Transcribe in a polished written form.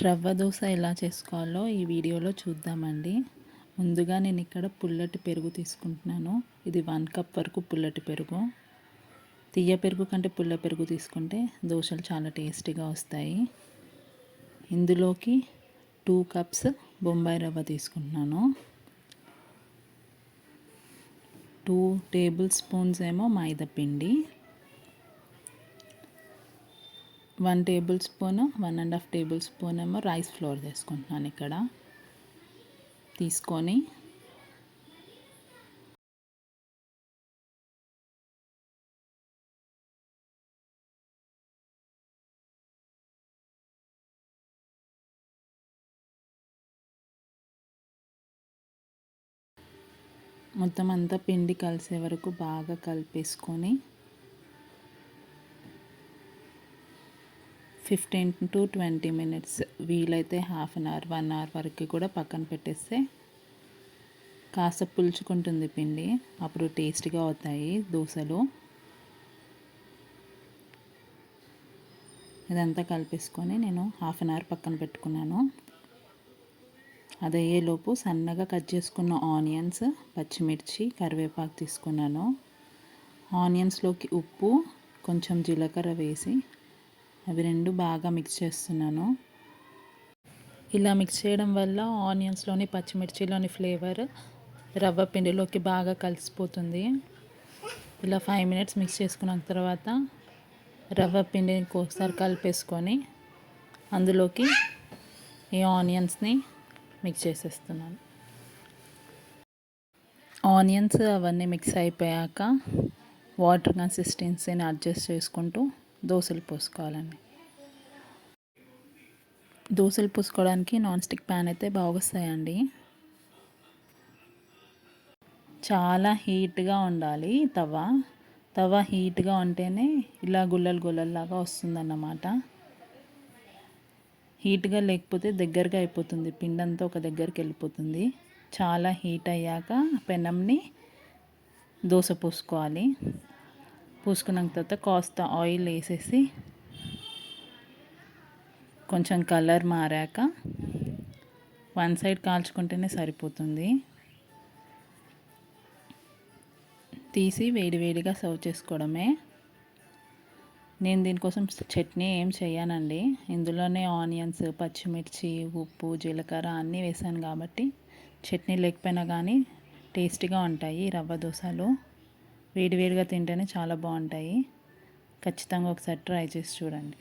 రవ్వ దోశ ఎలా చేసుకోవాలో ఈ వీడియోలో చూద్దామండి. ముందుగా నేను ఇక్కడ పుల్లటి పెరుగు తీసుకుంటున్నాను. ఇది 1 కప్ వరకు పుల్లటి పెరుగు. తియ్య పెరుగు కంటే పుల్ల పెరుగు తీసుకుంటే దోశలు చాలా టేస్టీగా వస్తాయి. ఇందులోకి 2 కప్స్ బొంబాయి రవ్వ తీసుకుంటున్నాను. 2 టేబుల్ స్పూన్స్ ఏమో మైదా పిండి, 1 టేబుల్ స్పూన్ 1.5 టేబుల్ స్పూన్ ఏమో రైస్ ఫ్లోర్ తీసుకుంటున్నాను. ఇక్కడ తీసుకొని మొత్తం అంతా పిండి కలిసే వరకు బాగా కలిపేసుకొని 15 to 20 minutes, వీలైతే హాఫ్ అన్ అవర్ 1 అవర్ వరకు కూడా పక్కన పెట్టేస్తే కాస్త పులుచుకుంటుంది పిండి. అప్పుడు టేస్ట్గా అవుతాయి దోశలు. ఇదంతా కలిపేసుకొని నేను హాఫ్ అన్ అవర్ పక్కన పెట్టుకున్నాను. అదయ్యేలోపు సన్నగా కట్ చేసుకున్న ఆనియన్స్, పచ్చిమిర్చి, కరివేపాకు తీసుకున్నాను. ఆనియన్స్లోకి ఉప్పు, కొంచెం జీలకర్ర వేసి అవి రెండు బాగా మిక్స్ చేస్తున్నాను. ఇలా మిక్స్ చేయడం వల్ల ఆనియన్స్లోని పచ్చిమిర్చిలోని ఫ్లేవర్ రవ్వ పిండిలోకి బాగా కలిసిపోతుంది. ఇలా 5 minutes మిక్స్ చేసుకున్న తర్వాత రవ్వ పిండిని ఒకసారి కలిపేసుకొని అందులోకి ఈ ఆనియన్స్ని మిక్స్ చేసేస్తున్నాను. ఆనియన్స్ అవన్నీ మిక్స్ అయిపోయాక వాటర్ కన్సిస్టెన్సీని అడ్జస్ట్ చేసుకుంటూ దోశలు పోసుకోవాలండి. దోశలు పోసుకోవడానికి నాన్ స్టిక్ ప్యాన్ అయితే బాగా వస్తాయండి. చాలా హీట్గా ఉండాలి తవ హీట్గా ఉంటేనే ఇలా గుల్లలాగా వస్తుందన్నమాట. హీట్గా లేకపోతే దగ్గరగా అయిపోతుంది, పిండి అంతా ఒక దగ్గరికి వెళ్ళిపోతుంది. చాలా హీట్ అయ్యాక పెనంని దోశ పోసుకోవాలి. పోసుకున్న తర్వాత కాస్త ఆయిల్ వేసేసి కొంచెం కలర్ మారాక 1 సైడ్ కాల్చుకుంటేనే సరిపోతుంది. తీసి వేడివేడిగా సర్వ్ చేసుకోవడమే. నేను దీనికోసం చట్నీ ఏం చేయనండి. ఇందులోనే ఆనియన్స్, పచ్చిమిర్చి, ఉప్పు, జీలకర్ర అన్నీ వేసాను కాబట్టి చట్నీ లేకపోయినా కానీ టేస్టీగా ఉంటాయి రవ్వ దోశలు. వేడివేడిగా తింటేనే చాలా బాగుంటాయి. ఖచ్చితంగా ఒకసారి ట్రై చేసి చూడండి.